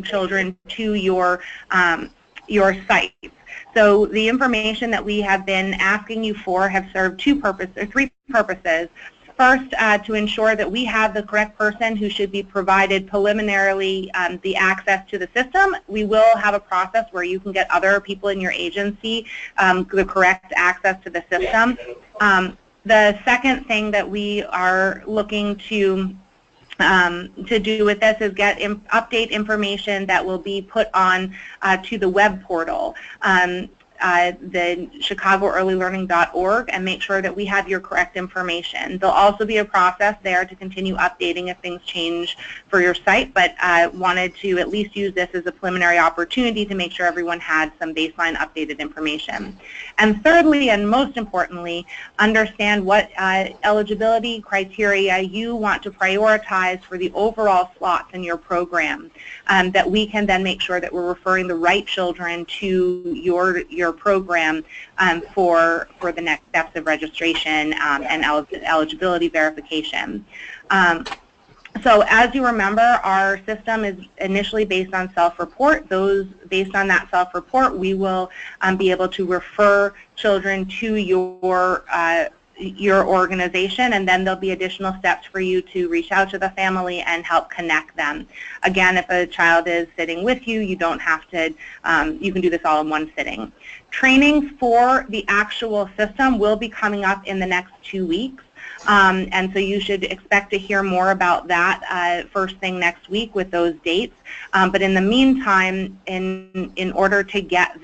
children to your site. So the information that we have been asking you for have served three purposes. First, to ensure that we have the correct person who should be provided preliminarily the access to the system. We will have a process where you can get other people in your agency the correct access to the system. The second thing that we are looking to do with this is get update information that will be put on to the web portal, the chicagoearlylearning.org, and make sure that we have your correct information. There'll also be a process there to continue updating if things change for your site, but I wanted to at least use this as a preliminary opportunity to make sure everyone had some baseline updated information. And thirdly, and most importantly, understand what eligibility criteria you want to prioritize for the overall slots in your program, that we can then make sure that we're referring the right children to your program for the next steps of registration and eligibility verification. So as you remember, our system is initially based on self-report. Those based on that self-report, we will be able to refer children to your organization, and then there'll be additional steps for you to reach out to the family and help connect them. Again, if a child is sitting with you, you don't have to, you can do this all in one sitting. Training for the actual system will be coming up in the next 2 weeks. And so you should expect to hear more about that first thing next week with those dates. But in the meantime, in order to get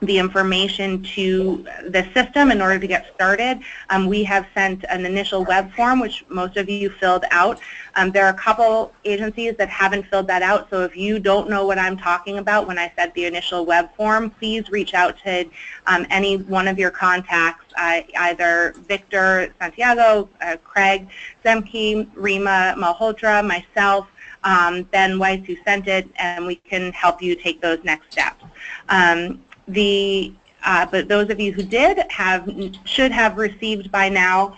the information to the system, in order to get started, we have sent an initial web form, which most of you filled out. There are a couple agencies that haven't filled that out, so if you don't know what I'm talking about when I said the initial web form, please reach out to any one of your contacts, either Victor Santiago, Craig Zemke, Rima Malhotra, myself, Ben Weiss, who sent it, and we can help you take those next steps. But those of you who did should have received by now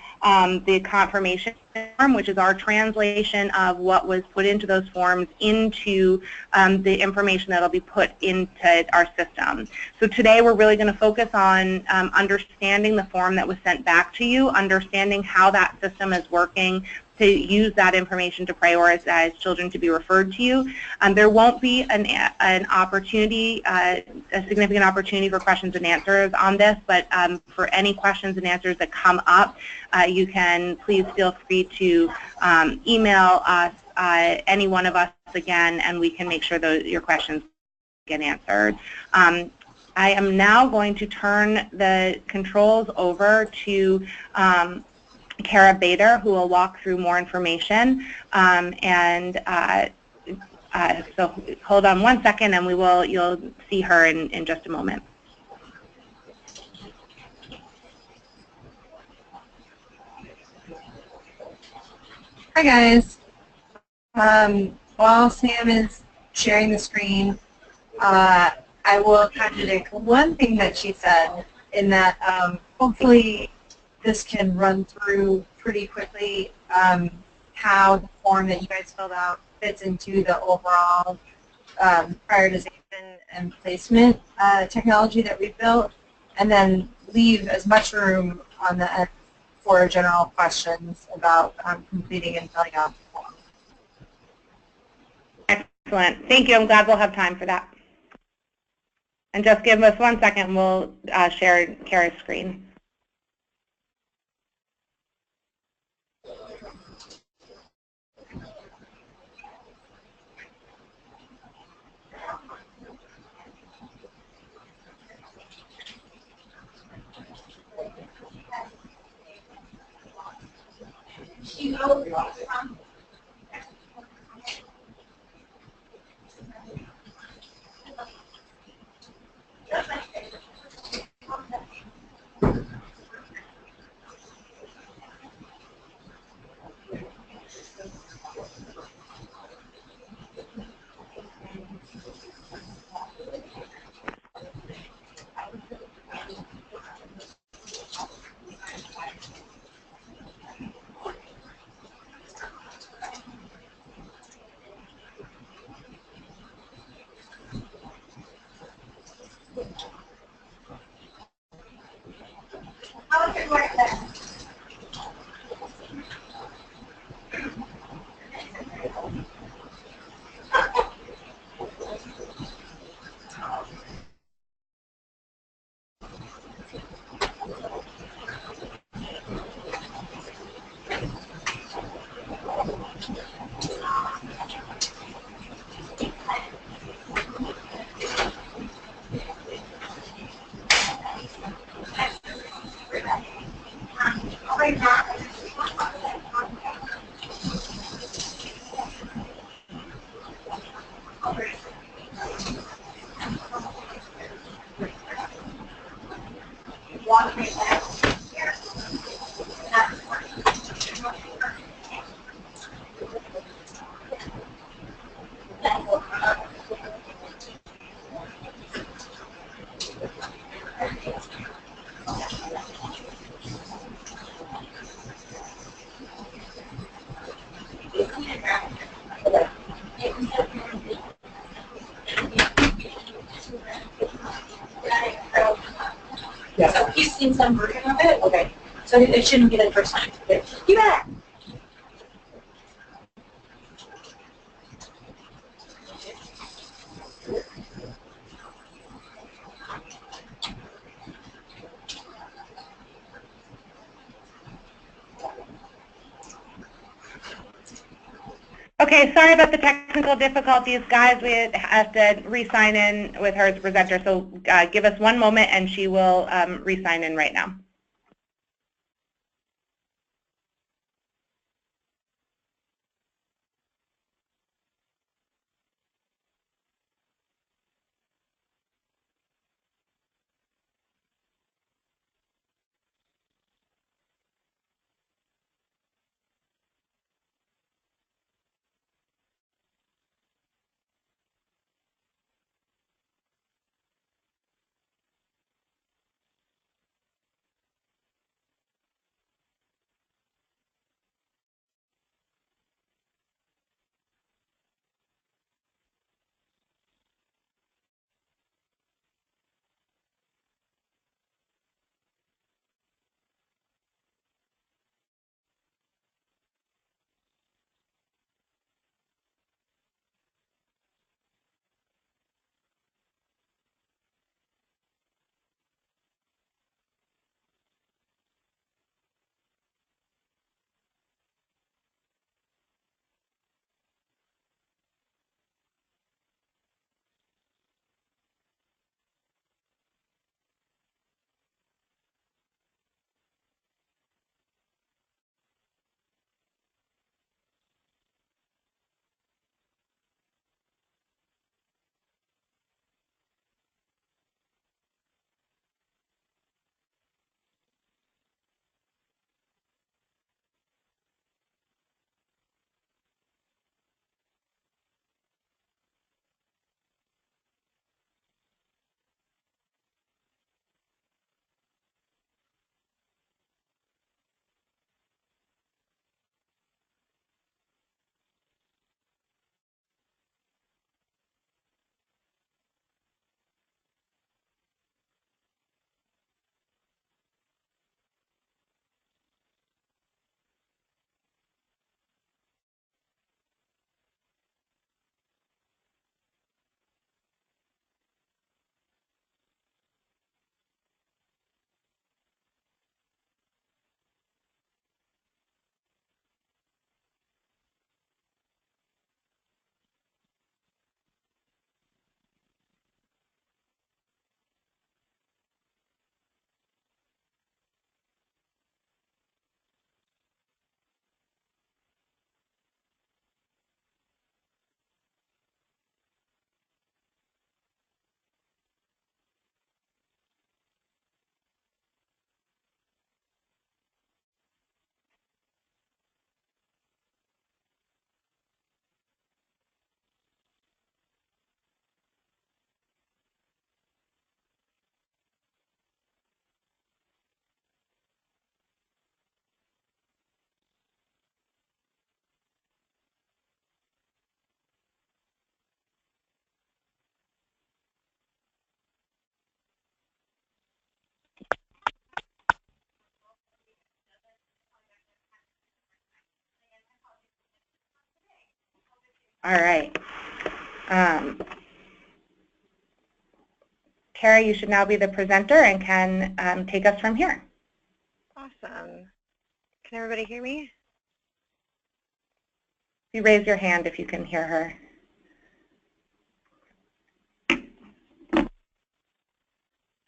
the confirmation form, which is our translation of what was put into those forms into the information that will be put into our system. So today we're really going to focus on understanding the form that was sent back to you, understanding how that system is working, to use that information to prioritize children to be referred to you. There won't be an opportunity, a significant opportunity for questions and answers on this, but for any questions and answers that come up, you can please feel free to email us, any one of us again, and we can make sure that your questions get answered. I am now going to turn the controls over to Kara Bader, who will walk through more information. So hold on one second, and you'll see her in just a moment. Hi guys. While Sam is sharing the screen, I will contradict one thing that she said, in that hopefully this can run through pretty quickly how the form that you guys filled out fits into the overall prioritization and placement technology that we've built, and then leave as much room on the end for general questions about completing and filling out the form. Excellent. Thank you. I'm glad we'll have time for that. And just give us 1 second, we'll share Kara's screen. So he's seen some version of it. Okay. So it shouldn't be the first time. You bet. Okay, sorry about the technical difficulties, guys. We have to re-sign in with her as presenter, so give us one moment and she will re-sign in right now. All right. Kara, you should now be the presenter and can take us from here. Awesome. Can everybody hear me? You raise your hand if you can hear her.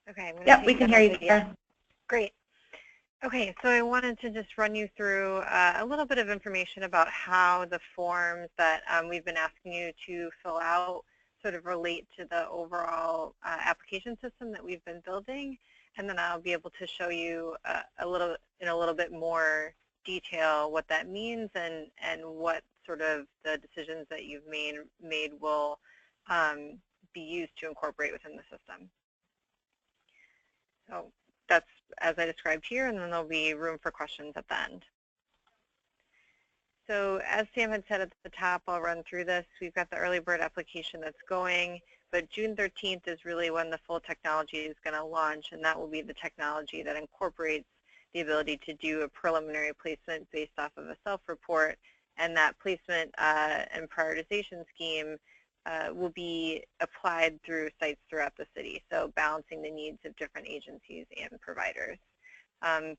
Okay. Yep, we can hear you, Kara. Great. Okay, so I wanted to just run you through a little bit of information about how the forms that we've been asking you to fill out sort of relate to the overall application system that we've been building, and then I'll be able to show you in a little bit more detail what that means and what sort of the decisions that you've made will be used to incorporate within the system. So that's as I described here, and then there'll be room for questions at the end. So as Sam had said at the top, I'll run through this. We've got the early bird application that's going, but June 13th is really when the full technology is going to launch, and that will be the technology that incorporates the ability to do a preliminary placement based off of a self-report, and that placement and prioritization scheme will be applied through sites throughout the city, so balancing the needs of different agencies and providers.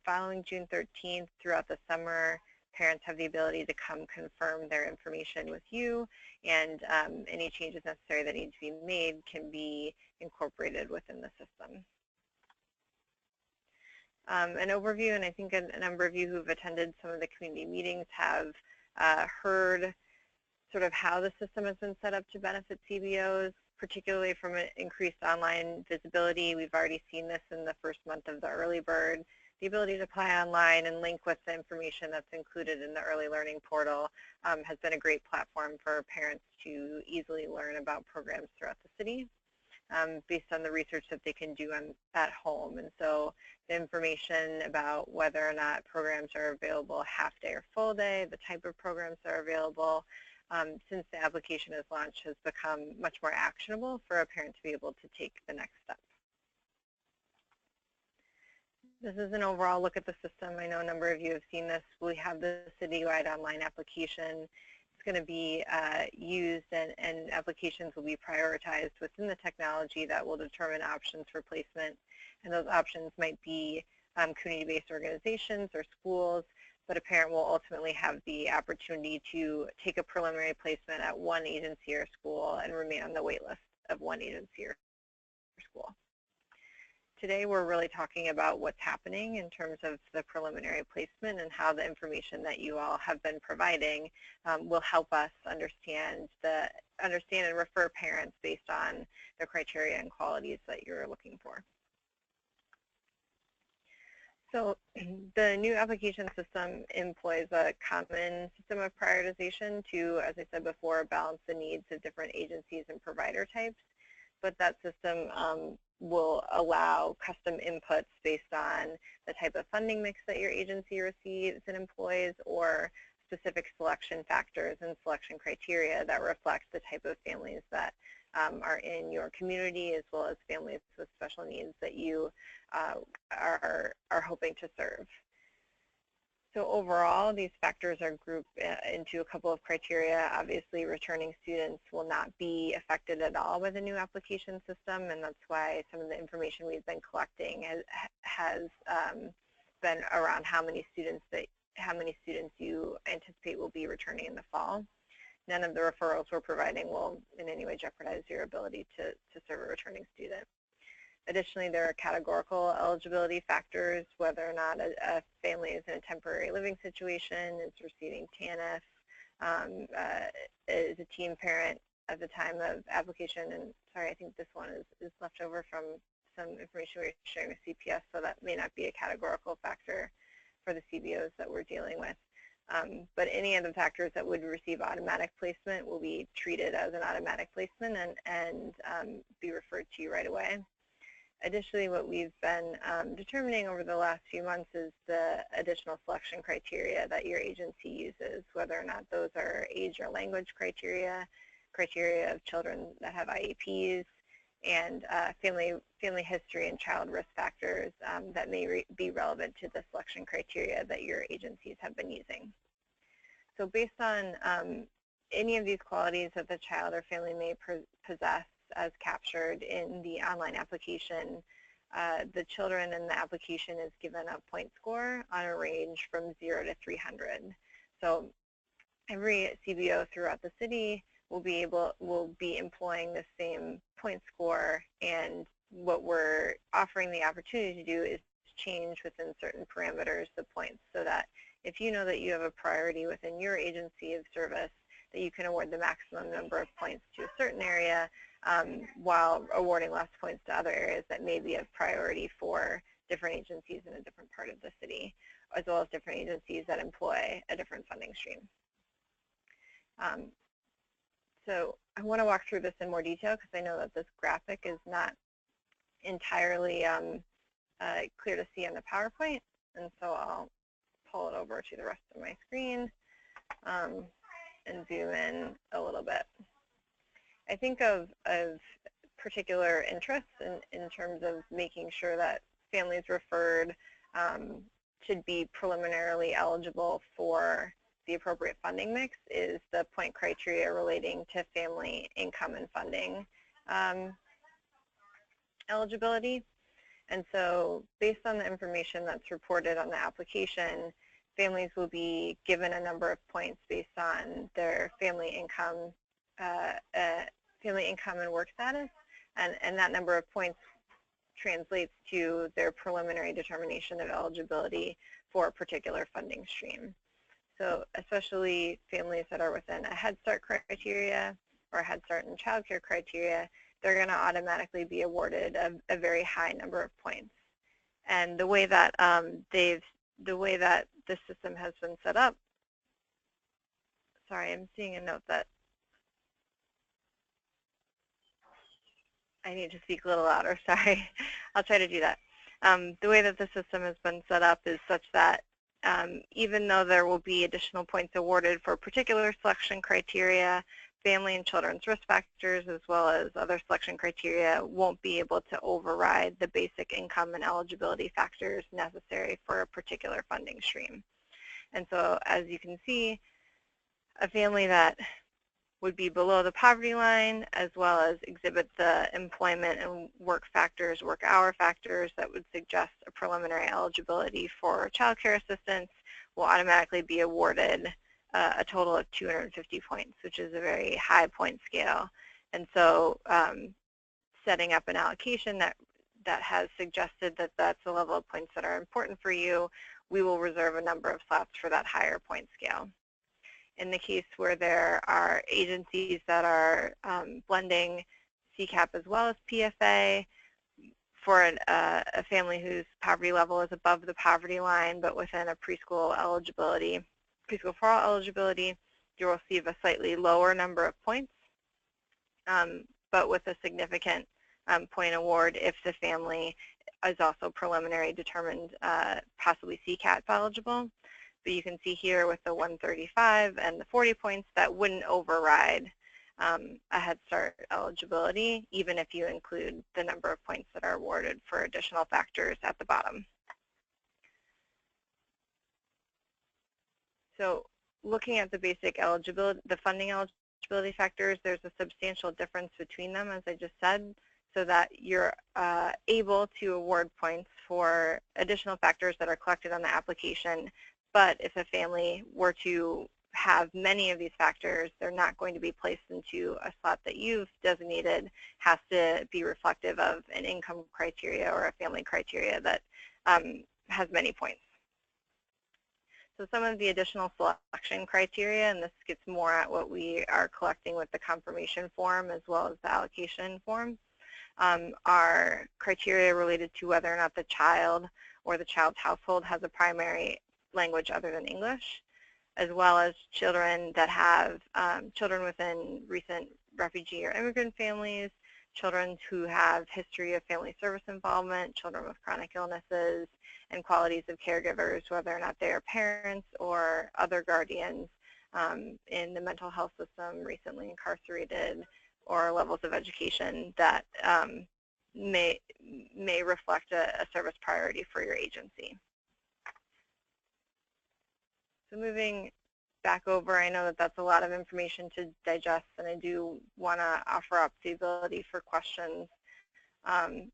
Following June 13th, throughout the summer, parents have the ability to come confirm their information with you, and any changes necessary that need to be made can be incorporated within the system. An overview, and I think a number of you who've attended some of the community meetings have heard sort of how the system has been set up to benefit CBOs, particularly from an increased online visibility. We've already seen this in the first month of the early bird. The ability to apply online and link with the information that's included in the early learning portal has been a great platform for parents to easily learn about programs throughout the city based on the research that they can do at home. And so the information about whether or not programs are available half day or full day, the type of programs that are available, since the application is launched, has become much more actionable for a parent to be able to take the next step. This is an overall look at the system. I know a number of you have seen this. We have the citywide online application. It's going to be used, and applications will be prioritized within the technology that will determine options for placement. And those options might be community-based organizations or schools, but a parent will ultimately have the opportunity to take a preliminary placement at one agency or school and remain on the wait list of one agency or school. Today we're really talking about what's happening in terms of the preliminary placement and how the information that you all have been providing will help us understand and refer parents based on the criteria and qualities that you're looking for. So the new application system employs a common system of prioritization to, as I said before, balance the needs of different agencies and provider types. But that system will allow custom inputs based on the type of funding mix that your agency receives and employs, or specific selection factors and selection criteria that reflect the type of families that are in your community, as well as families with special needs that you are hoping to serve. So overall, these factors are grouped into a couple of criteria. Obviously, returning students will not be affected at all by the new application system, and that's why some of the information we've been collecting has been around how many students you anticipate will be returning in the fall. None of the referrals we're providing will in any way jeopardize your ability to serve a returning student. Additionally, there are categorical eligibility factors, whether or not a family is in a temporary living situation, is receiving TANF, is a teen parent at the time of application, and sorry, I think this one is left over from some information we were sharing with CPS, so that may not be a categorical factor for the CBOs that we're dealing with. But any of the factors that would receive automatic placement will be treated as an automatic placement and be referred to you right away. Additionally, what we've been determining over the last few months is the additional selection criteria that your agency uses, whether or not those are age or language criteria, criteria of children that have IEPs, and family history and child risk factors that may be relevant to the selection criteria that your agencies have been using. So based on any of these qualities that the child or family may possess as captured in the online application, the children in the application is given a point score on a range from 0 to 300. So every CBO throughout the city will be employing the same point score, and what we're offering the opportunity to do is change within certain parameters the points, so that if you know that you have a priority within your agency of service, that you can award the maximum number of points to a certain area while awarding less points to other areas that may be of priority for different agencies in a different part of the city, as well as different agencies that employ a different funding stream. So I want to walk through this in more detail because I know that this graphic is not entirely clear to see on the PowerPoint, and so I'll pull it over to the rest of my screen and zoom in a little bit. I think of particular interest in terms of making sure that families referred should be preliminarily eligible for the appropriate funding mix is the point criteria relating to family income and funding eligibility. And so based on the information that's reported on the application, families will be given a number of points based on their family income and work status, and that number of points translates to their preliminary determination of eligibility for a particular funding stream. So especially families that are within a Head Start criteria or a Head Start and Child Care criteria, they're going to automatically be awarded a very high number of points. And the way that the system has been set up, sorry, I'm seeing a note that I need to speak a little louder, sorry. I'll try to do that. The way that the system has been set up is such that even though there will be additional points awarded for particular selection criteria, family and children's risk factors as well as other selection criteria won't be able to override the basic income and eligibility factors necessary for a particular funding stream. And so as you can see, a family that would be below the poverty line as well as exhibit the employment and work factors, work hour factors that would suggest a preliminary eligibility for child care assistance will automatically be awarded a total of 250 points, which is a very high point scale. And so setting up an allocation that has suggested that that's the level of points that are important for you, we will reserve a number of slots for that higher point scale. In the case where there are agencies that are blending CCAP as well as PFA, for a family whose poverty level is above the poverty line but within a preschool eligibility, preschool for all eligibility, you'll receive a slightly lower number of points, but with a significant point award if the family is also preliminary determined possibly CCAP eligible. But you can see here with the 135 and the 40 points that wouldn't override a Head Start eligibility, even if you include the number of points that are awarded for additional factors at the bottom. So looking at the basic eligibility, the funding eligibility factors, there's a substantial difference between them, as I just said, so that you're able to award points for additional factors that are collected on the application. But if a family were to have many of these factors, they're not going to be placed into a slot that you've designated, has to be reflective of an income criteria or a family criteria that has many points. So some of the additional selection criteria, and this gets more at what we are collecting with the confirmation form as well as the allocation form, are criteria related to whether or not the child or the child's household has a primary language other than English, as well as children that have children within recent refugee or immigrant families, children who have history of family service involvement, children with chronic illnesses, and qualities of caregivers, whether or not they are parents or other guardians in the mental health system, recently incarcerated, or levels of education that may reflect a service priority for your agency. So moving back over, I know that that's a lot of information to digest, and I do want to offer up the ability for questions. I'm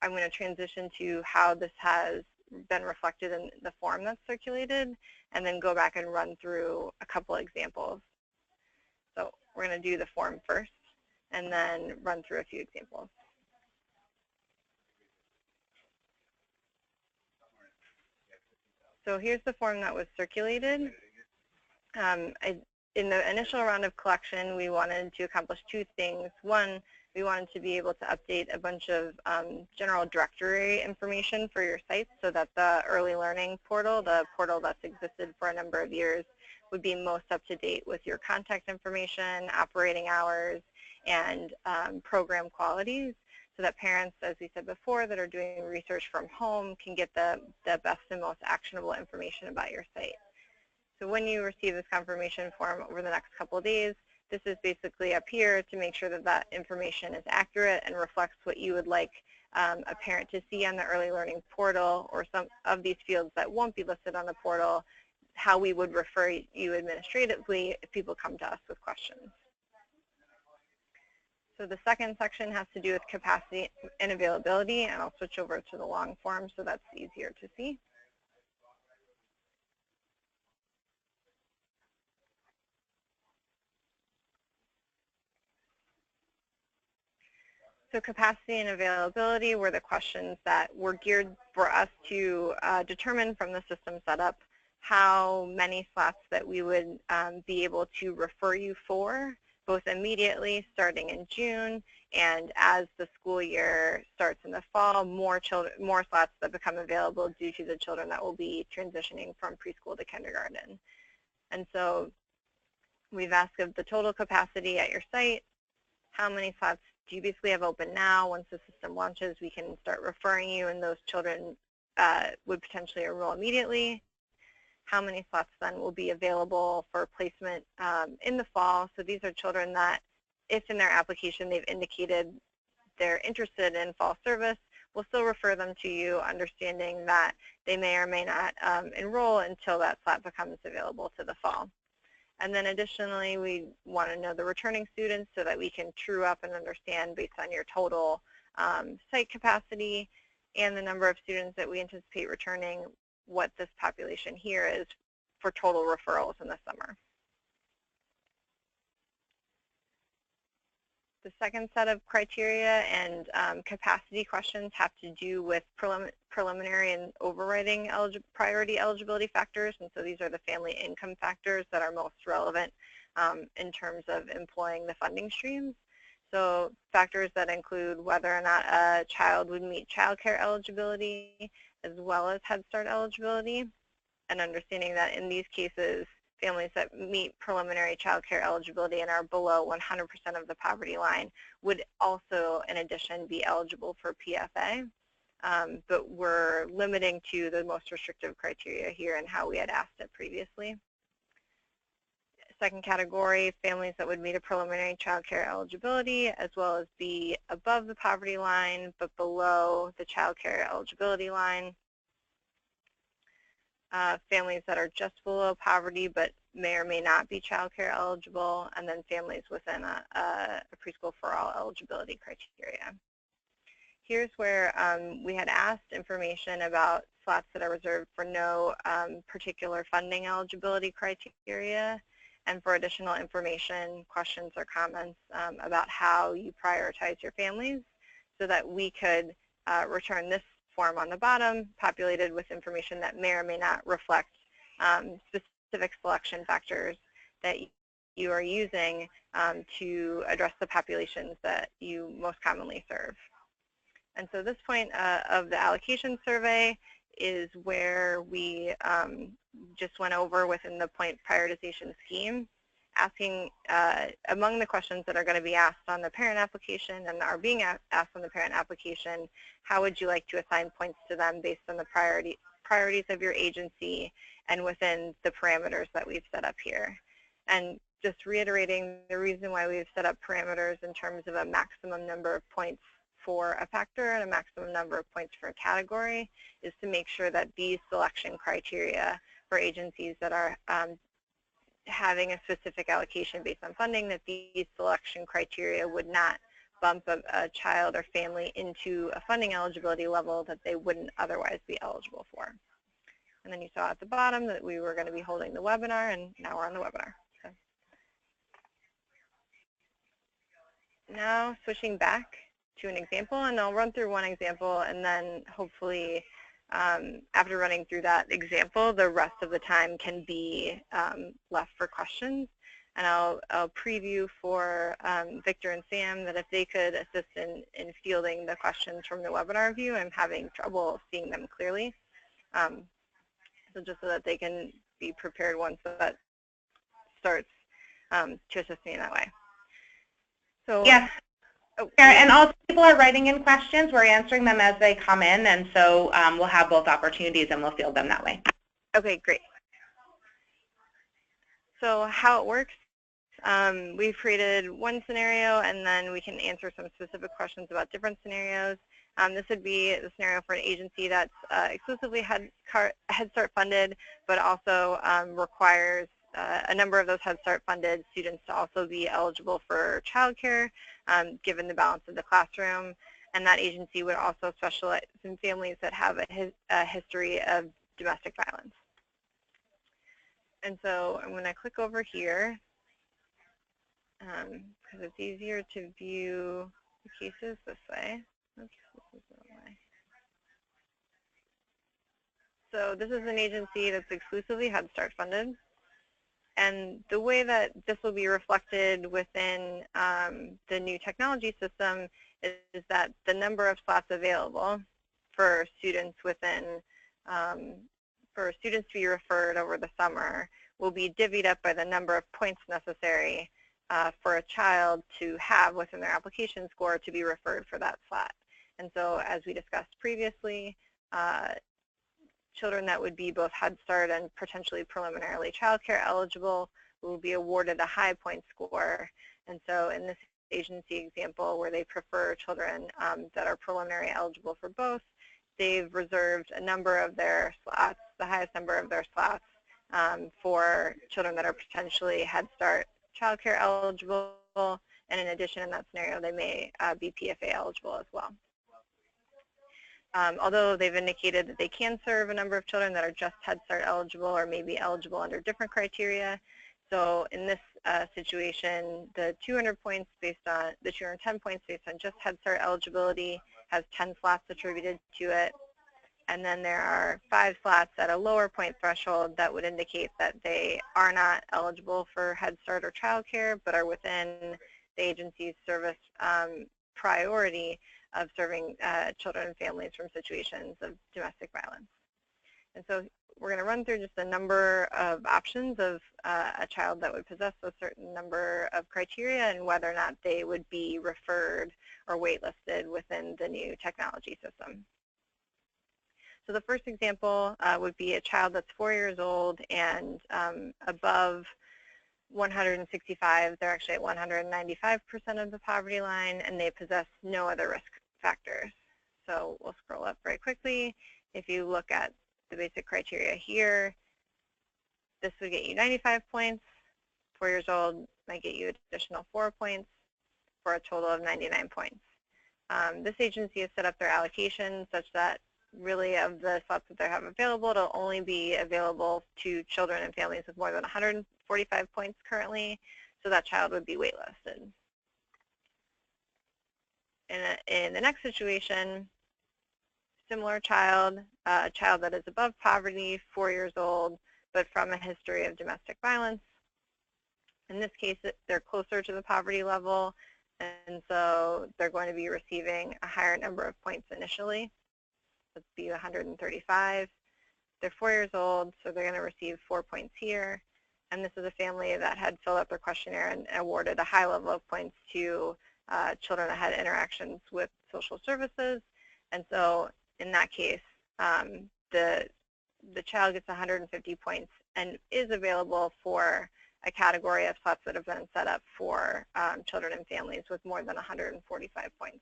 going to transition to how this has been reflected in the form that's circulated, and then go back and run through a couple examples. So we're going to do the form first, and then run through a few examples. So here's the form that was circulated. In the initial round of collection, we wanted to accomplish two things. One, we wanted to be able to update a bunch of general directory information for your sites so that the early learning portal, the portal that's existed for a number of years, would be most up to date with your contact information, operating hours, and program qualities, so that parents, as we said before, that are doing research from home can get the best and most actionable information about your site. So when you receive this confirmation form over the next couple of days, this is basically up here to make sure that that information is accurate and reflects what you would like a parent to see on the early learning portal, or some of these fields that won't be listed on the portal, how we would refer you administratively if people come to us with questions. So the second section has to do with capacity and availability, and I'll switch over to the long form so that's easier to see. So capacity and availability were the questions that were geared for us to determine from the system setup how many slots that we would be able to refer you for, both immediately starting in June, and as the school year starts in the fall, more slots that become available due to the children that will be transitioning from preschool to kindergarten. And so we've asked of the total capacity at your site, how many slots do you basically have open now. Once the system launches, we can start referring you, and those children would potentially enroll immediately. How many slots then will be available for placement in the fall? So these are children that, if in their application they've indicated they're interested in fall service, we'll still refer them to you, understanding that they may or may not enroll until that slot becomes available to the fall. And then additionally, we want to know the returning students so that we can true up and understand, based on your total site capacity and the number of students that we anticipate returning, what this population here is for total referrals in the summer. The second set of criteria and capacity questions have to do with preliminary and overriding priority eligibility factors, and so these are the family income factors that are most relevant in terms of employing the funding streams. So factors that include whether or not a child would meet child care eligibility as well as Head Start eligibility, and understanding that in these cases, families that meet preliminary child care eligibility and are below 100% of the poverty line would also, in addition, be eligible for PFA. But we're limiting to the most restrictive criteria here and how we had asked it previously. Second category, families that would meet a preliminary child care eligibility as well as be above the poverty line but below the child care eligibility line. Families that are just below poverty but may or may not be child care eligible, and then families within a preschool for all eligibility criteria. Here's where we had asked information about slots that are reserved for no particular funding eligibility criteria, and for additional information, questions, or comments about how you prioritize your families so that we could return this form on the bottom, populated with information that may or may not reflect specific selection factors that you are using to address the populations that you most commonly serve. And so this point of the allocation survey is where we just went over within the point prioritization scheme, asking among the questions that are going to be asked on the parent application and are being asked on the parent application, how would you like to assign points to them based on the priorities of your agency and within the parameters that we've set up here. And just reiterating, the reason why we've set up parameters in terms of a maximum number of points for a factor and a maximum number of points for a category is to make sure that these selection criteria for agencies that are having a specific allocation based on funding, that these selection criteria would not bump a child or family into a funding eligibility level that they wouldn't otherwise be eligible for. And then you saw at the bottom that we were going to be holding the webinar, and now we're on the webinar. So now switching back to an example, and I'll run through one example and then hopefully after running through that example, the rest of the time can be left for questions. And I'll preview for Victor and Sam that if they could assist in fielding the questions from the webinar view, I'm having trouble seeing them clearly. So just so that they can be prepared once that starts to assist me in that way. So yes. And also people are writing in questions. We're answering them as they come in, and so we'll have both opportunities and we'll field them that way. Okay, great. So how it works, we've created one scenario and then we can answer some specific questions about different scenarios. This would be the scenario for an agency that's exclusively Head Start funded, but also requires a number of those Head Start funded students to also be eligible for childcare, given the balance of the classroom. And that agency would also specialize in families that have a history of domestic violence. And so I'm going to click over here because it's easier to view the cases this way. Oops, this is the wrong way. So this is an agency that's exclusively Head Start funded. And the way that this will be reflected within the new technology system is that the number of slots available for students within, for students to be referred over the summer will be divvied up by the number of points necessary for a child to have within their application score to be referred for that slot. And so as we discussed previously, children that would be both Head Start and potentially preliminarily childcare eligible will be awarded a high point score. And so in this agency example where they prefer children that are preliminary eligible for both, they've reserved a number of their slots, the highest number of their slots for children that are potentially Head Start childcare eligible. And in addition, in that scenario, they may be PFA eligible as well. Although they've indicated that they can serve a number of children that are just Head Start eligible or maybe eligible under different criteria. So in this situation, the 200 points based on, the 210 points based on just Head Start eligibility has 10 slots attributed to it. And then there are 5 slots at a lower point threshold that would indicate that they are not eligible for Head Start or childcare, but are within the agency's service priority of serving children and families from situations of domestic violence. And so we're going to run through just a number of options of a child that would possess a certain number of criteria and whether or not they would be referred or waitlisted within the new technology system. So the first example would be a child that's 4 years old and above 165, they're actually at 195% of the poverty line, and they possess no other risk factors. So we'll scroll up very quickly. If you look at the basic criteria here, this would get you 95 points. 4 years old might get you additional 4 points for a total of 99 points. This agency has set up their allocation such that really of the slots that they have available, it'll only be available to children and families with more than 145 points currently, so that child would be waitlisted. In the next situation, similar child, a child that is above poverty, 4 years old, but from a history of domestic violence. In this case, they're closer to the poverty level, and so they're going to be receiving a higher number of points initially. Let's be 135. They're 4 years old, so they're going to receive 4 points here. And this is a family that had filled out their questionnaire and awarded a high level of points to children that had interactions with social services. And so in that case, the child gets 150 points and is available for a category of slots that have been set up for children and families with more than 145 points.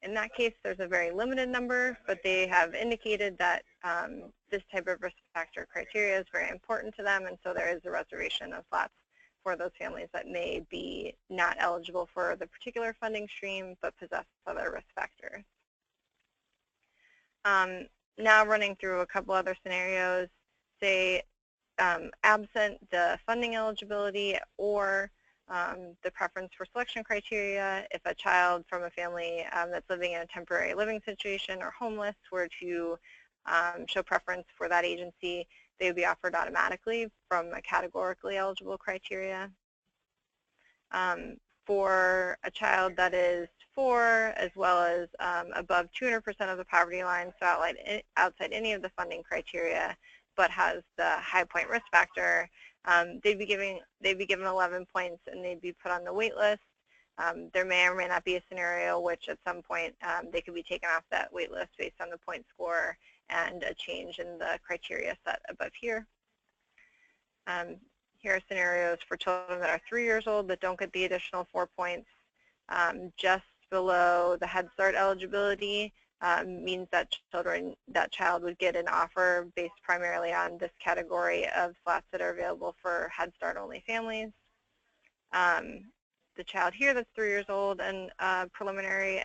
In that case, there's a very limited number, but they have indicated that this type of risk factor criteria is very important to them, and so there is a reservation of slots for those families that may be not eligible for the particular funding stream, but possess other risk factors. Now running through a couple other scenarios, say absent the funding eligibility or the preference for selection criteria, if a child from a family that's living in a temporary living situation or homeless were to show preference for that agency, they would be offered automatically from a categorically eligible criteria. For a child that is 4, as well as above 200% of the poverty line, so outside any of the funding criteria, but has the high point risk factor, they'd be given 11 points and they'd be put on the wait list. There may or may not be a scenario which at some point they could be taken off that wait list based on the point score and a change in the criteria set above here. Here are scenarios for children that are 3 years old that don't get the additional 4 points. Just below the Head Start eligibility means that child would get an offer based primarily on this category of slots that are available for Head Start only families. The child here that's 3 years old and preliminarily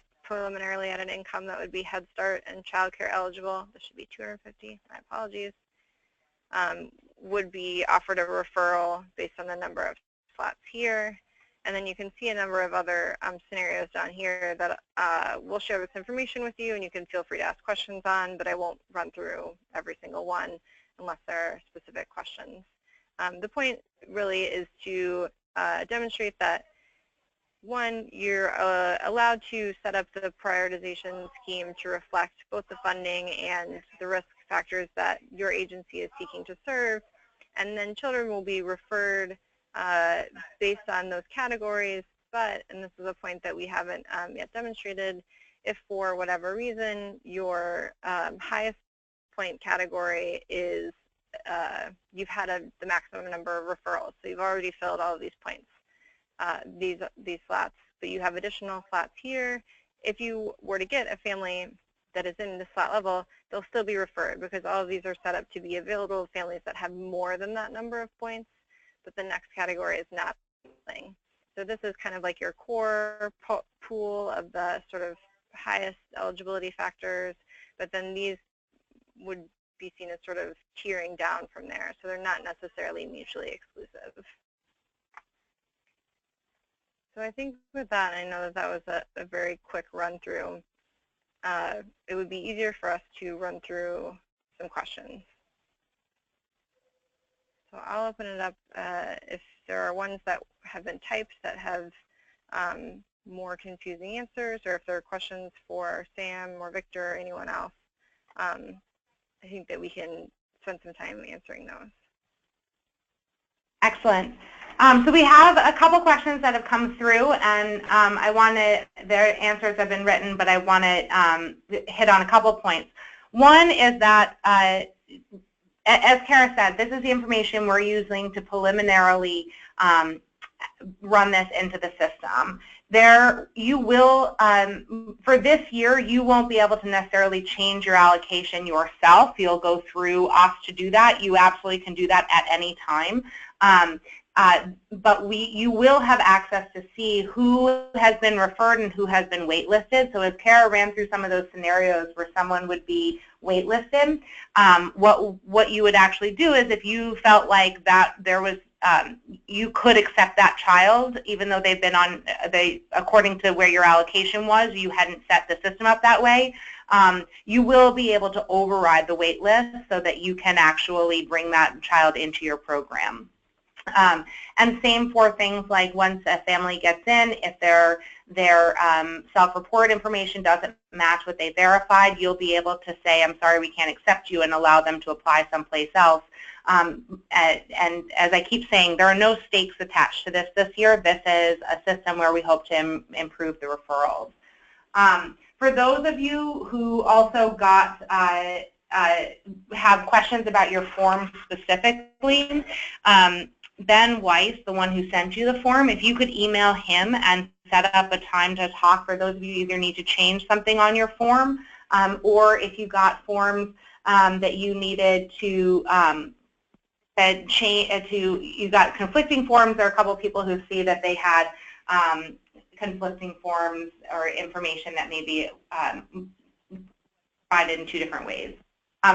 at an income that would be Head Start and child care eligible, this should be 250, my apologies, would be offered a referral based on the number of slots here. And then you can see a number of other scenarios down here that we'll share this information with you and you can feel free to ask questions on, but I won't run through every single one unless there are specific questions. The point really is to demonstrate that, one, you're allowed to set up the prioritization scheme to reflect both the funding and the risk factors that your agency is seeking to serve, and then children will be referred based on those categories, but, and this is a point that we haven't yet demonstrated, if for whatever reason your highest point category is, you've had the maximum number of referrals, so you've already filled all of these points, these slots, but you have additional slots here. If you were to get a family that is in the slot level, they'll still be referred because all of these are set up to be available to families that have more than that number of points, but the next category is not something. So this is kind of like your core pool of the sort of highest eligibility factors, but then these would be seen as sort of tiering down from there, so they're not necessarily mutually exclusive. So I think with that, I know that was a very quick run through. It would be easier for us to run through some questions. So I'll open it up if there are ones that have been typed that have more confusing answers, or if there are questions for Sam or Victor or anyone else. I think that we can spend some time answering those. Excellent. So we have a couple questions that have come through, and their answers have been written, but I want to hit on a couple points. One is that, as Kara said, this is the information we're using to preliminarily run this into the system. You will, for this year, you won't be able to necessarily change your allocation yourself. You'll go through us to do that. You absolutely can do that at any time. But you will have access to see who has been referred and who has been waitlisted. So as Kara ran through some of those scenarios where someone would be waitlisted, what you would actually do is if you felt like that there was, you could accept that child, even though they've been on, according to where your allocation was, you hadn't set the system up that way. You will be able to override the wait list so that you can actually bring that child into your program. And same for things like once a family gets in, if their self-report information doesn't match what they verified, you'll be able to say, I'm sorry, we can't accept you, and allow them to apply someplace else. And as I keep saying, there are no stakes attached to this year. This is a system where we hope to improve the referrals. For those of you who also got have questions about your form specifically, Ben Weiss, the one who sent you the form, if you could email him and set up a time to talk, for those of you who either need to change something on your form, or if you got forms that you needed to you got conflicting forms. There are a couple of people who see that they had conflicting forms or information that may be provided in 2 different ways.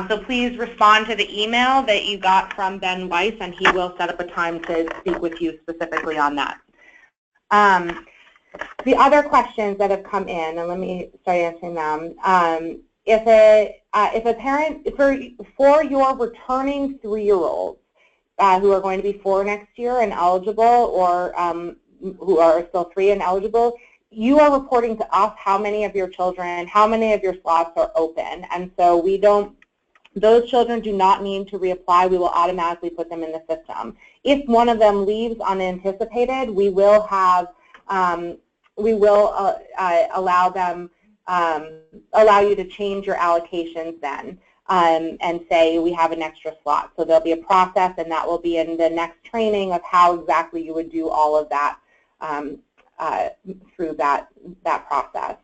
So please respond to the email that you got from Ben Weiss, and he will set up a time to speak with you specifically on that. The other questions that have come in, and let me start answering them. if a parent, for your returning 3-year-olds who are going to be 4 next year and eligible, or who are still 3 and eligible, you are reporting to us how many of your children, how many of your slots are open. And so we don't, those children do not need to reapply. We will automatically put them in the system. If one of them leaves unanticipated, we will have, allow them, allow you to change your allocations then and say we have an extra slot. So there'll be a process, and that will be in the next training of how exactly you would do all of that through that process.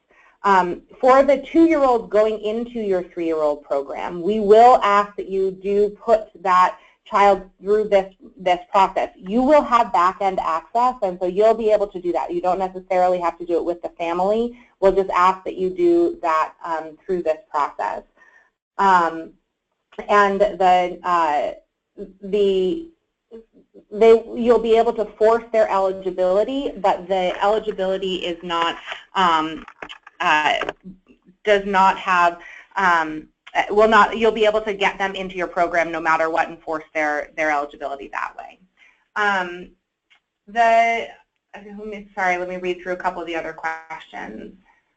For the 2-year-olds going into your 3-year-old program, we will ask that you do put that child through this process. You will have back-end access, and so you'll be able to do that. You don't necessarily have to do it with the family. We'll just ask that you do that through this process. And you'll be able to force their eligibility, but the eligibility is not does not have you'll be able to get them into your program no matter what and force their eligibility that way. Sorry, let me read through a couple of the other questions.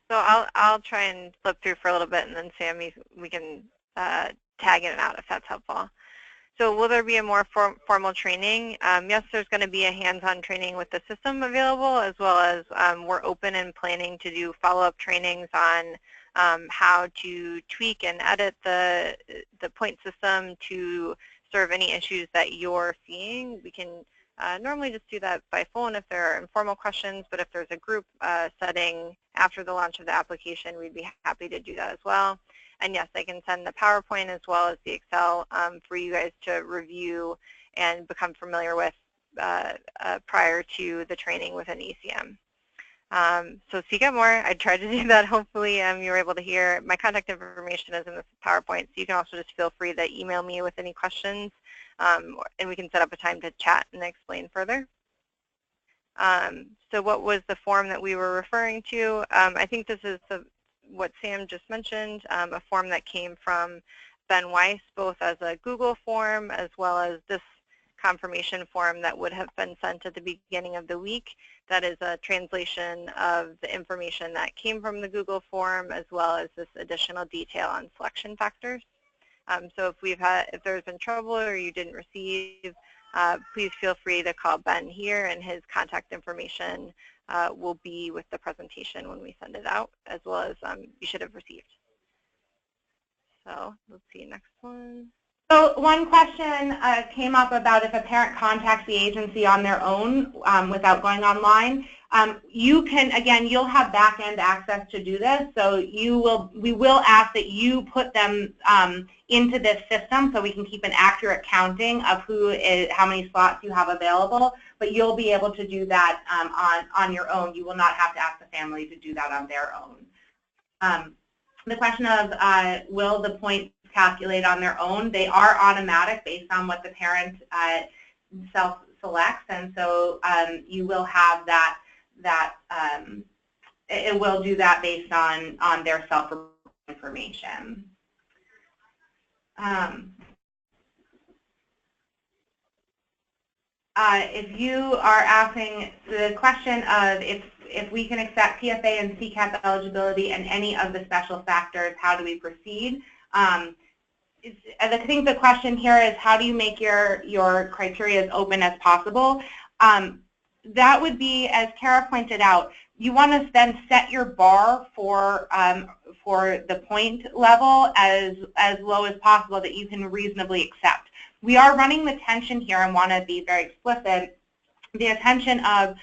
So I'll try and flip through for a little bit, and then Sammy, we can tag in and out if that's helpful. So will there be a more formal training? Yes, there's going to be a hands-on training with the system available, as well as we're open and planning to do follow-up trainings on how to tweak and edit the point system to serve any issues that you're seeing. We can normally just do that by phone if there are informal questions, but if there's a group setting after the launch of the application, we'd be happy to do that as well. And yes, I can send the PowerPoint as well as the Excel for you guys to review and become familiar with prior to the training within ECM. So seek out more. I tried to do that. Hopefully you were able to hear. My contact information is in the PowerPoint, so you can also just feel free to email me with any questions, and we can set up a time to chat and explain further. So what was the form that we were referring to? I think this is what Sam just mentioned, a form that came from Ben Weiss, both as a Google form as well as this confirmation form that would have been sent at the beginning of the week. That is a translation of the information that came from the Google form, as well as this additional detail on selection factors. So if there's been trouble or you didn't receive, please feel free to call Ben here, and his contact information will be with the presentation when we send it out, as well as you should have received. So let's see, next one. So one question came up about if a parent contacts the agency on their own without going online. You can, again, you'll have back-end access to do this, so we will ask that you put them into this system so we can keep an accurate counting of how many slots you have available, but you'll be able to do that on your own. You will not have to ask the family to do that on their own. The question of will the points calculate on their own? They are automatic based on what the parent self-selects, and so you will have that it will do that based on their self-information. If you are asking the question of if we can accept PFA and CCAP eligibility and any of the special factors, how do we proceed? I think the question here is how do you make your criteria as open as possible? That would be, as Kara pointed out, you want to then set your bar for the point level as low as possible that you can reasonably accept. We are running the tension here and want to be very explicit. The attention of,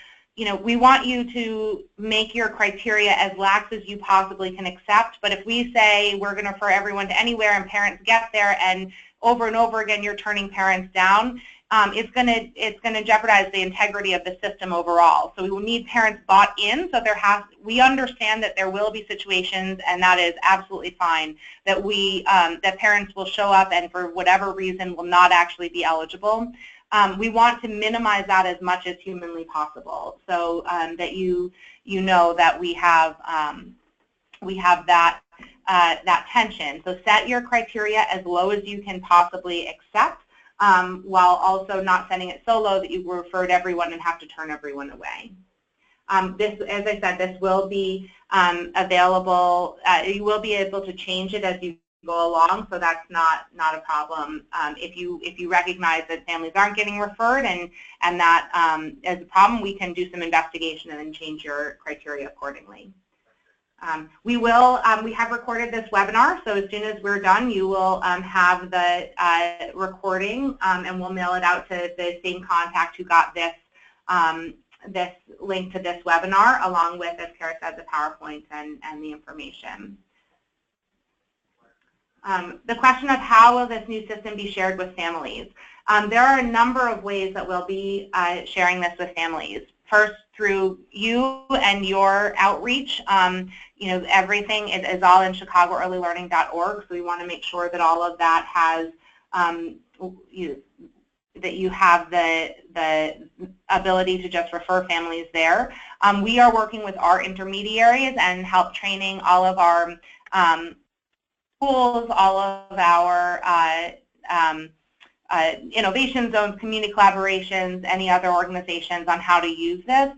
we want you to make your criteria as lax as you possibly can accept, but if we say we're going to refer everyone to anywhere and parents get there and over again you're turning parents down, it's going to jeopardize the integrity of the system overall. So we will need parents bought in. So we understand that there will be situations, and that is absolutely fine, that that parents will show up and for whatever reason will not actually be eligible. We want to minimize that as much as humanly possible, so that you know that we have that that tension. So set your criteria as low as you can possibly accept, while also not setting it so low that you referred everyone and have to turn everyone away. This, as I said, this will be available. You will be able to change it as you go along, so that's not a problem. If you recognize that families aren't getting referred and that is a problem, we can do some investigation and then change your criteria accordingly. We have recorded this webinar, so as soon as we're done, you will have the recording, and we'll mail it out to the same contact who got this this link to this webinar, along with, as Kara said, the PowerPoint and the information. The question of how will this new system be shared with families? There are a number of ways that we'll be sharing this with families. First, through you and your outreach. You know, everything is all in chicagoearlylearning.org, so we want to make sure that all of that has that you have the ability to just refer families there. We are working with our intermediaries and help training all of our schools, all of our innovation zones, community collaborations, any other organizations on how to use this.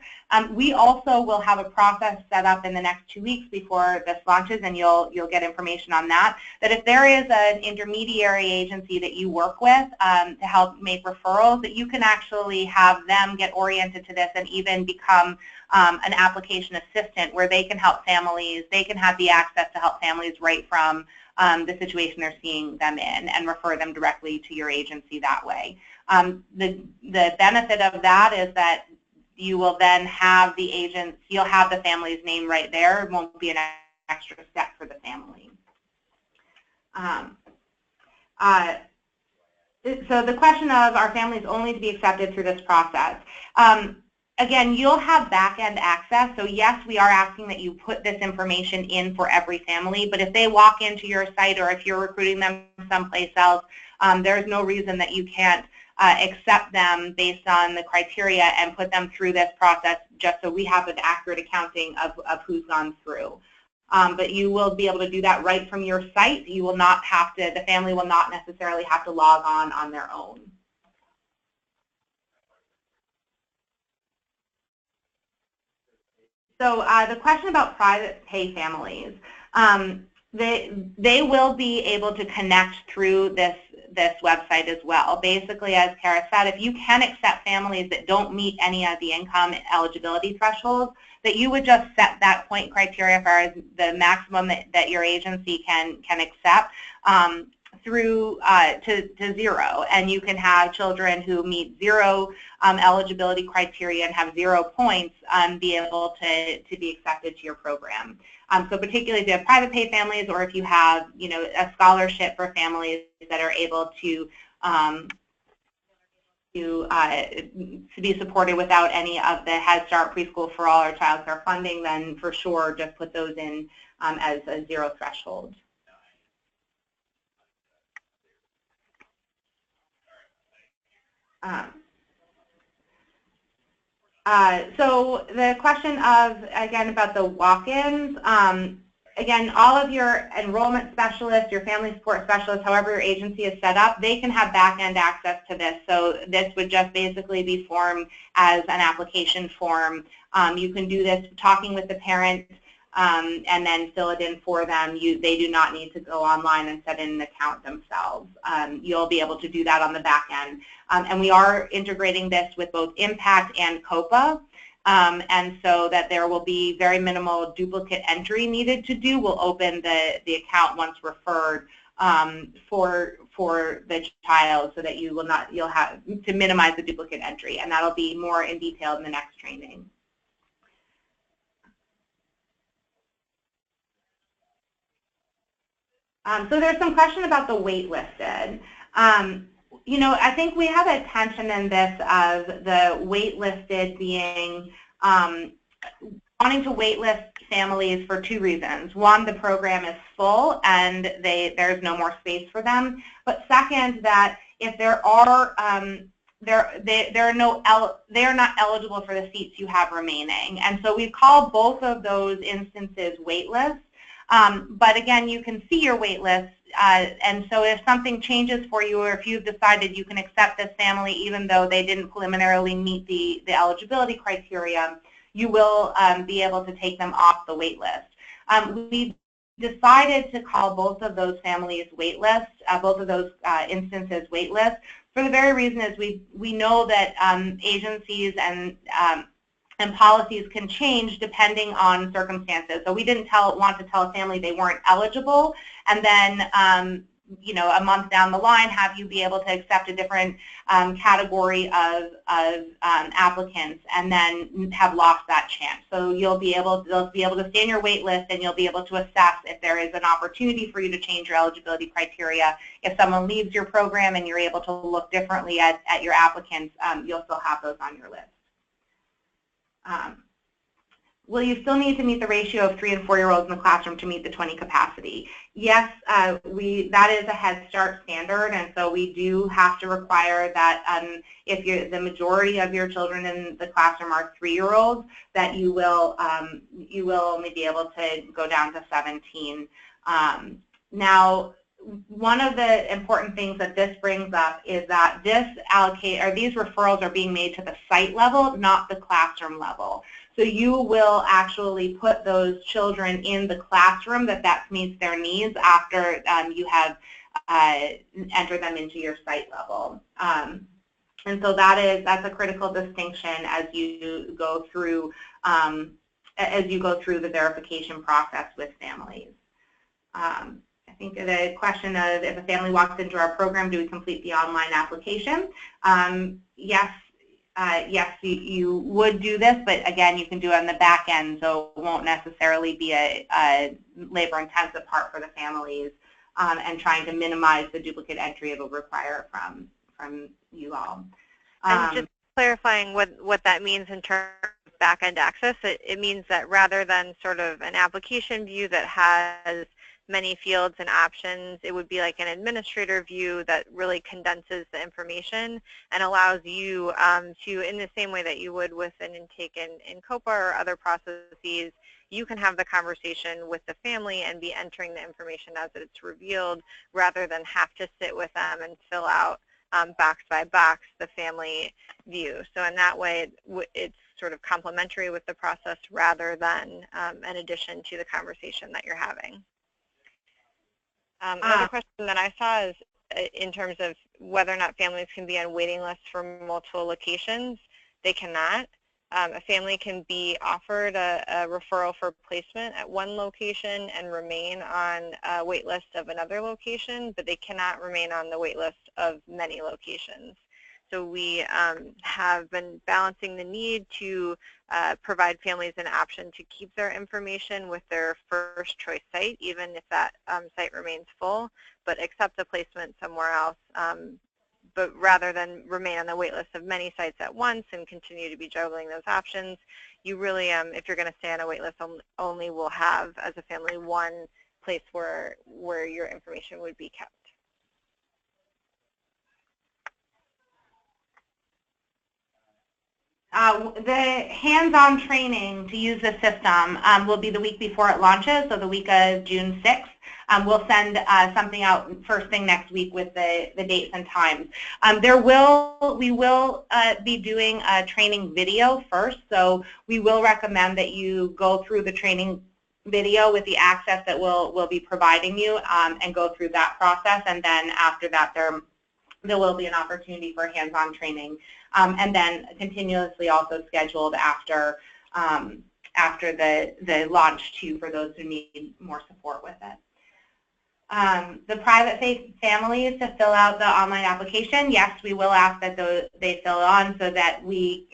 We also will have a process set up in the next 2 weeks before this launches, and you'll get information on that, that if there is an intermediary agency that you work with to help make referrals, that you can actually have them get oriented to this and even become an application assistant where they can help families, they can have the access to help families right from the situation they're seeing them in and refer them directly to your agency that way. The benefit of that is that you will then have the agent, you'll have the family's name right there. It won't be an extra step for the family. So the question of are families only to be accepted through this process? Again, you'll have back-end access, so yes, we are asking that you put this information in for every family, but if they walk into your site or if you're recruiting them someplace else, there's no reason that you can't accept them based on the criteria and put them through this process just so we have an accurate accounting of who's gone through. But you will be able to do that right from your site. You will not have to, the family will not necessarily have to log on their own. So the question about private pay families, they will be able to connect through this website as well. Basically, as Kara said, if you can accept families that don't meet any of the income eligibility thresholds, that you would just set that point criteria as the maximum that your agency can accept through to 0, and you can have children who meet 0 eligibility criteria and have 0 points be able to be accepted to your program. So particularly if you have private pay families, or if you have, you know, a scholarship for families that are able to be supported without any of the Head Start, Preschool for All, or Child Care funding, then for sure just put those in as a 0 threshold. So the question of, again, about the walk-ins, again, all of your enrollment specialists, your family support specialists, however your agency is set up, they can have back-end access to this. So this would just basically be formed as an application form. You can do this talking with the parent and then fill it in for them. They do not need to go online and set in an account themselves. You'll be able to do that on the back end. And we are integrating this with both Impact and COPA. And so that there will be very minimal duplicate entry needed to do. We'll open the account once referred for the child, so that you'll have to minimize the duplicate entry, and that'll be more in detail in the next training. So there's some question about the waitlisted. You know, I think we have a tension in this of the waitlisted being wanting to waitlist families for 2 reasons. One, the program is full and there's no more space for them. But second, that if there are they are not eligible for the seats you have remaining. And so we call both of those instances waitlists. But again, you can see your wait list, and so if something changes for you, or if you've decided you can accept this family even though they didn't preliminarily meet the eligibility criteria, you will be able to take them off the wait list. We decided to call both of those families wait lists, both of those instances wait lists, for the very reason is we know that agencies and policies can change depending on circumstances. So we didn't want to tell a family they weren't eligible, and then you know, a month down the line have you be able to accept a different category of applicants, and then have lost that chance. So they'll be able to stay in your wait list, and you'll be able to assess if there is an opportunity for you to change your eligibility criteria. If someone leaves your program and you're able to look differently at your applicants, you'll still have those on your list. Will you still need to meet the ratio of 3- and 4-year-olds in the classroom to meet the 20 capacity? Yes, that is a Head Start standard, and so we do have to require that if the majority of your children in the classroom are 3-year-olds, that you will only be able to go down to 17. Now, one of the important things that this brings up is that these referrals are being made to the site level, not the classroom level. So you will actually put those children in the classroom that meets their needs after you have entered them into your site level. And so that's a critical distinction as you go through the verification process with families. I think the question of if a family walks into our program, do we complete the online application? Yes. Yes, you would do this, but again, you can do it on the back end, so it won't necessarily be a labor-intensive part for the families, and trying to minimize the duplicate entry it will require from you all. And just clarifying what that means in terms of back-end access, it means that rather than sort of an application view that has many fields and options, it would be like an administrator view that really condenses the information and allows you to, in the same way that you would with an intake in COPA or other processes, you can have the conversation with the family and be entering the information as it's revealed, rather than have to sit with them and fill out box by box the family view. So in that way, it's sort of complementary with the process rather than an addition to the conversation that you're having. Another question that I saw is in terms of whether or not families can be on waiting lists for multiple locations. They cannot. A family can be offered a referral for placement at one location and remain on a wait list of another location, but they cannot remain on the wait list of many locations. So we have been balancing the need to provide families an option to keep their information with their first choice site, even if that site remains full, but accept a placement somewhere else. But rather than remain on the wait list of many sites at once and continue to be juggling those options, you really, if you're going to stay on a wait list, only will have, as a family, one place where your information would be kept. The hands-on training to use the system will be the week before it launches, so the week of June 6th. We'll send something out first thing next week with the dates and times. We will be doing a training video first, so we will recommend that you go through the training video with the access that we'll be providing you and go through that process, and then after that there will be an opportunity for hands-on training, and then continuously also scheduled after the launch too, for those who need more support with it. The private families to fill out the online application, yes, we will ask that they fill on so that we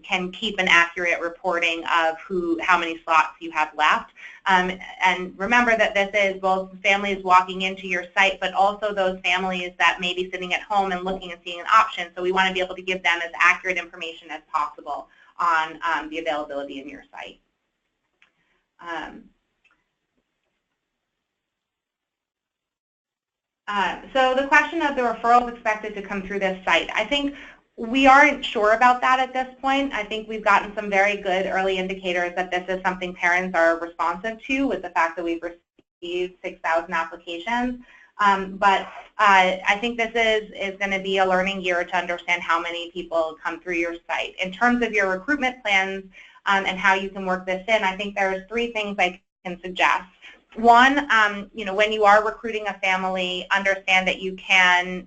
can keep an accurate reporting of how many slots you have left. And remember that this is both families walking into your site, but also those families that may be sitting at home and looking and seeing an option. So we want to be able to give them as accurate information as possible on the availability in your site. So the question of the referrals expected to come through this site, I think we aren't sure about that at this point. I think we've gotten some very good early indicators that this is something parents are responsive to, with the fact that we've received 6,000 applications. But I think this is going to be a learning year to understand how many people come through your site. In terms of your recruitment plans and how you can work this in, I think there's 3 things I can suggest. One, when you are recruiting a family, understand that you can,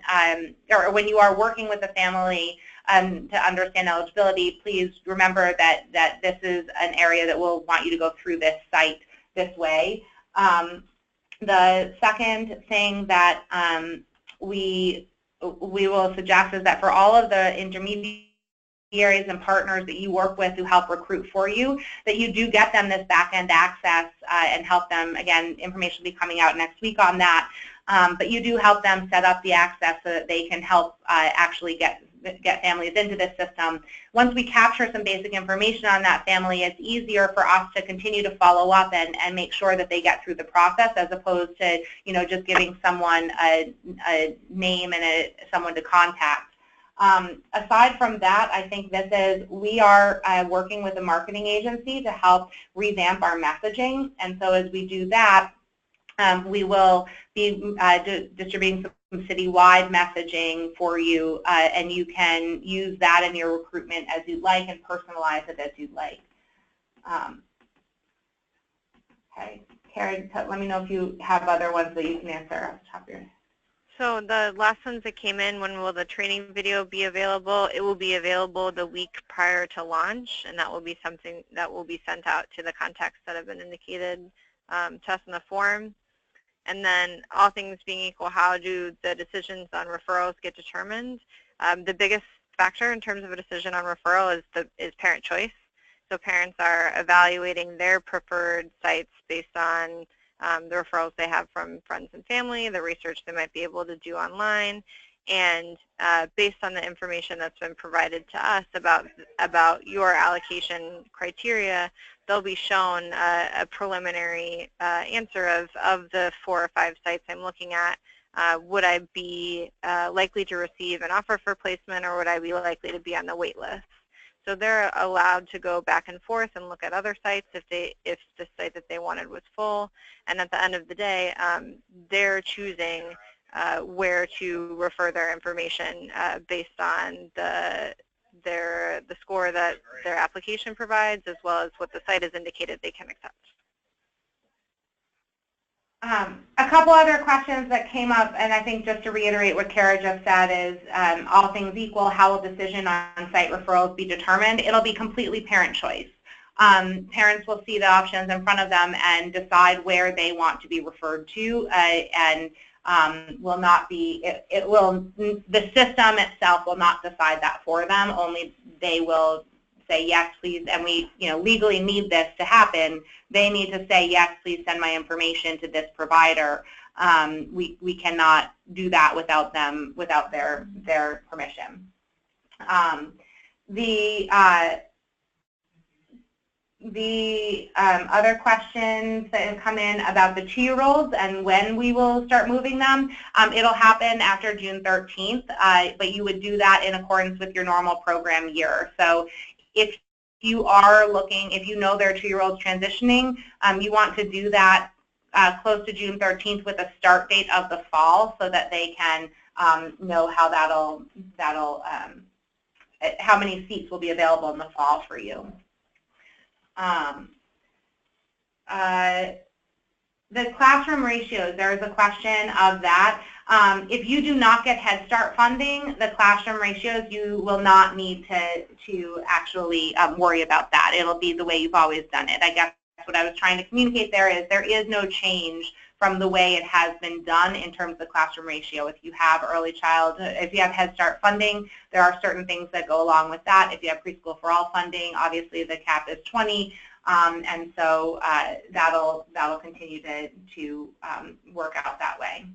or when you are working with a family to understand eligibility, please remember that this is an area that we'll want you to go through this site this way. The second thing that we will suggest is that for all of the intermediaries and partners that you work with who help recruit for you, that you do get them this back-end access and help them. Again, information will be coming out next week on that, but you do help them set up the access so that they can help actually get families into this system. Once we capture some basic information on that family, it's easier for us to continue to follow up and make sure that they get through the process, as opposed to just giving someone a name and someone to contact. Aside from that, I think we are working with a marketing agency to help revamp our messaging, and so as we do that, we will be distributing some citywide messaging for you, and you can use that in your recruitment as you'd like and personalize it as you'd like. Okay, Karen, let me know if you have other ones that you can answer off the top of your head. So the last ones that came in, when will the training video be available? It will be available the week prior to launch, and that will be something that will be sent out to the contacts that have been indicated to us in the form. And then, all things being equal, how do the decisions on referrals get determined? The biggest factor in terms of a decision on referral is parent choice. So parents are evaluating their preferred sites based on the referrals they have from friends and family, the research they might be able to do online, and based on the information that's been provided to us about your allocation criteria, they'll be shown a preliminary answer of the 4 or 5 sites I'm looking at. Would I be likely to receive an offer for placement, or would I be likely to be on the wait list? So they're allowed to go back and forth and look at other sites if the site that they wanted was full. And at the end of the day, they're choosing where to refer their information based on the score that their application provides, as well as what the site has indicated they can accept. A couple other questions that came up, and I think just to reiterate what Kara just said is, all things equal, how will decision on site referrals be determined? It'll be completely parent choice. Parents will see the options in front of them and decide where they want to be referred to, and will not be, the system itself will not decide that for them. Only they will say, yes, please, and we legally need this to happen. They need to say, yes, please send my information to this provider. We cannot do that without their permission. The other questions that have come in about the 2-year-olds and when we will start moving them, it'll happen after June 13th, but you would do that in accordance with your normal program year. So if you are looking, if you know there are 2-year-olds transitioning, you want to do that close to June 13th with a start date of the fall, so that they can know how how many seats will be available in the fall for you. The classroom ratios, there is a question of that. If you do not get Head Start funding, the classroom ratios, you will not need to actually worry about that. It'll be the way you've always done it. I guess what I was trying to communicate there is no change from the way it has been done in terms of classroom ratio. If you have if you have Head Start funding, there are certain things that go along with that. If you have Preschool for All funding, obviously the cap is 20. And so that'll continue to work out that way.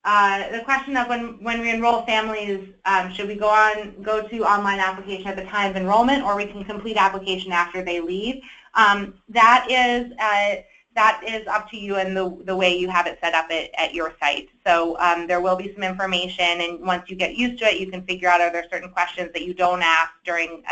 The question of when we enroll families, should we go to online application at the time of enrollment, or we can complete application after they leave? That is up to you and the way you have it set up at your site. So there will be some information, and once you get used to it, you can figure out, are there certain questions that you don't ask during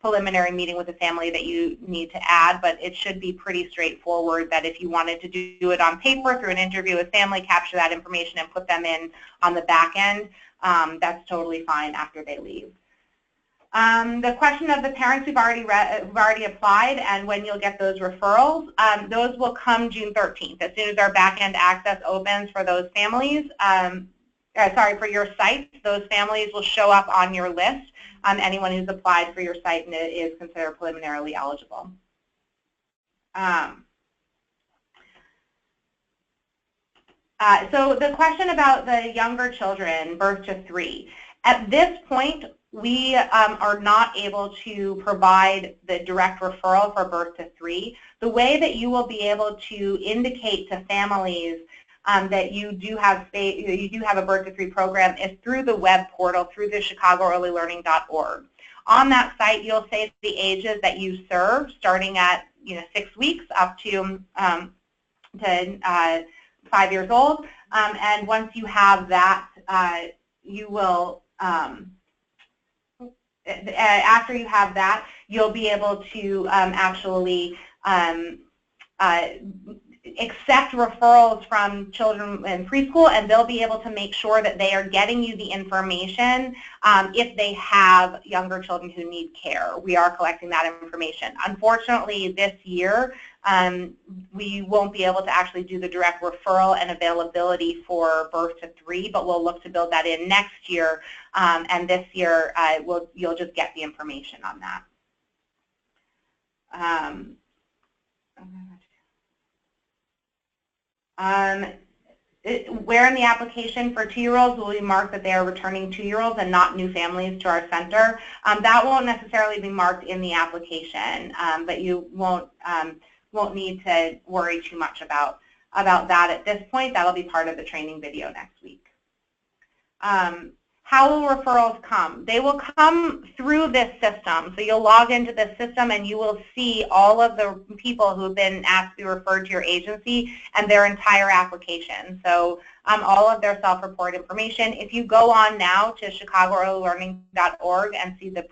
preliminary meeting with the family that you need to add, but it should be pretty straightforward that if you wanted to do it on paper through an interview with family, capture that information and put them in on the back end, that's totally fine after they leave. The question of the parents who've already applied and when you'll get those referrals, those will come June 13th. As soon as our back-end access opens for those families, for your sites, those families will show up on your list. Anyone who's applied for your site and is considered preliminarily eligible. So the question about the younger children, birth to 3. At this point, we are not able to provide the direct referral for birth to 3. The way that you will be able to indicate to families that you do have a birth to 3 program is through the web portal, through the chicagoearlylearning.org. On that site, you'll say the ages that you serve, starting at 6 weeks up to 5 years old. And once you have that, you will after you have that, you'll be able to actually accept referrals from children in preschool, and they'll be able to make sure that they are getting you the information if they have younger children who need care. We are collecting that information. Unfortunately, this year, we won't be able to actually do the direct referral and availability for birth to 3, but we'll look to build that in next year, and this year you'll just get the information on that. Where in the application for 2-year-olds will we mark that they are returning 2-year-olds and not new families to our center? That won't necessarily be marked in the application, but you won't need to worry too much about that at this point. That'll be part of the training video next week. How will referrals come? They will come through this system. So you'll log into this system and you will see all of the people who have been asked to be referred to your agency and their entire application. So all of their self-report information. If you go on now to chicagoearlylearning.org and see the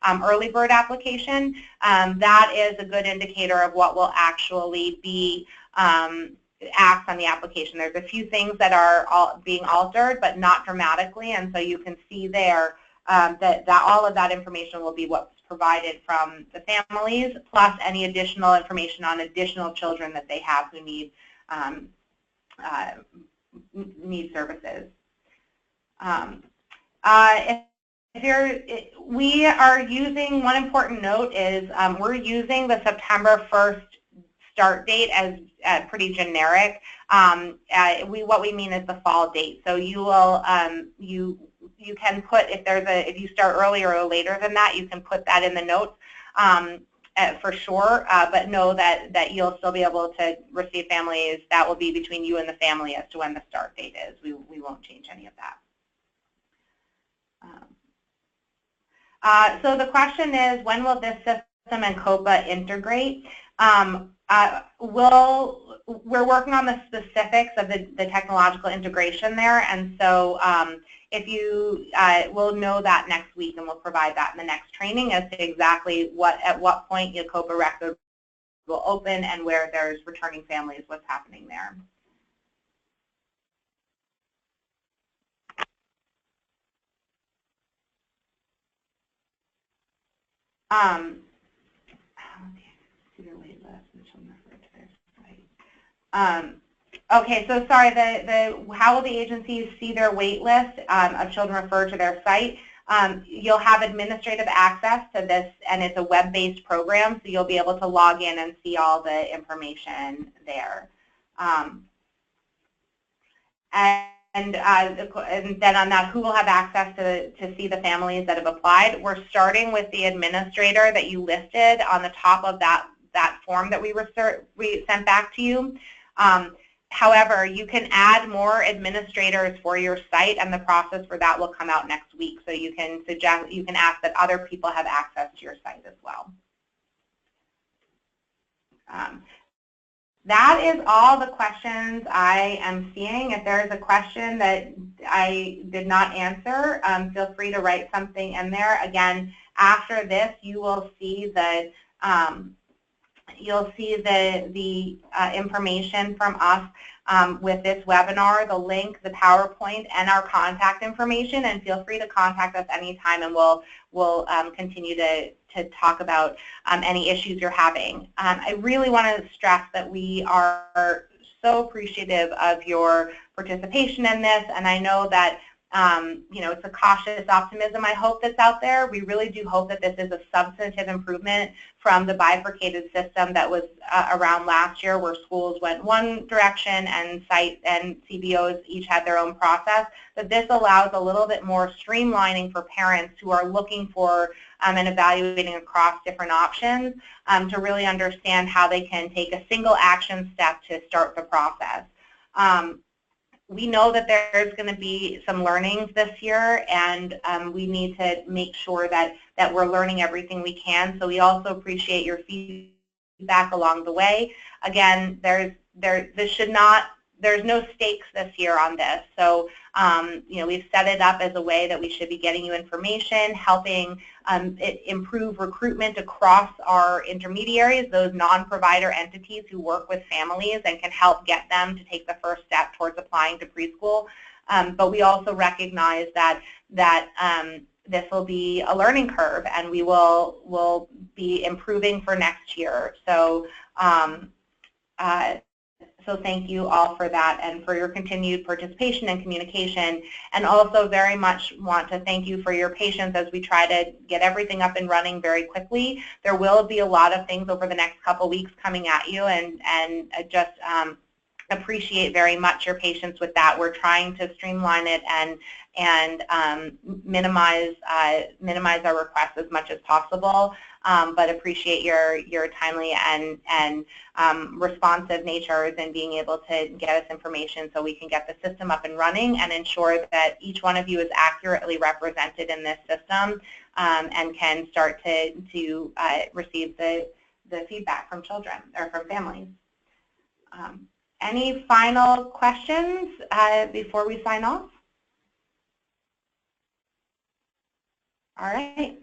early bird application, that is a good indicator of what will actually be asked on the application. There's a few things that are being altered, but not dramatically, and so you can see there that all of that information will be what's provided from the families, plus any additional information on additional children that they have who need services. We are using, one important note is we're using the September 1st start date as pretty generic. What we mean is the fall date. So you will you can put, if you start earlier or later than that, you can put that in the notes for sure. But know that you'll still be able to receive families. That will be between you and the family as to when the start date is. We won't change any of that. So the question is, when will this system and COPA integrate? We're working on the specifics of the technological integration there, and so if you we'll know that next week, and we'll provide that in the next training as to exactly at what point your COPA record will open and where there's returning families, what's happening there. Okay, so sorry, how will the agencies see their wait list of children referred to their site? You'll have administrative access to this, and it's a web-based program, so you'll be able to log in and see all the information there. And then on that, who will have access to see the families that have applied? We're starting with the administrator that you listed on the top of that form that we sent back to you. However, you can add more administrators for your site, and the process for that will come out next week. So you can ask that other people have access to your site as well. That is all the questions I am seeing. If there is a question that I did not answer, feel free to write something in there. Again, After this, you will see the information from us with this webinar, the link, the PowerPoint, and our contact information. And feel free to contact us anytime, and we'll continue to talk about any issues you're having. I really want to stress that we are so appreciative of your participation in this, and I know that you know, it's a cautious optimism, I hope, that's out there. We really do hope that this is a substantive improvement from the bifurcated system that was around last year, where schools went one direction and site and CBOs each had their own process. That this allows a little bit more streamlining for parents who are looking for and evaluating across different options to really understand how they can take a single action step to start the process. We know that there's going to be some learnings this year, and we need to make sure that we're learning everything we can. So we also appreciate your feedback along the way. Again, there's no stakes this year on this. So you know, we've set it up as a way that we should be getting you information, helping improve recruitment across our intermediaries, those non-provider entities who work with families and can help get them to take the first step towards applying to preschool. But we also recognize that this will be a learning curve, and we will be improving for next year. So so thank you all for that and for your continued participation and communication, and also very much want to thank you for your patience as we try to get everything up and running very quickly. There will be a lot of things over the next couple weeks coming at you, and just appreciate very much your patience with that. We're trying to streamline it and minimize our requests as much as possible, but appreciate your timely and responsive natures and being able to get us information so we can get the system up and running and ensure that each one of you is accurately represented in this system and can start to receive the feedback from children or from families. Any final questions before we sign off? All right. Thank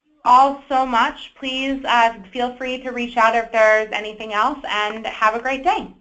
you all so much. Please feel free to reach out if there's anything else, and have a great day.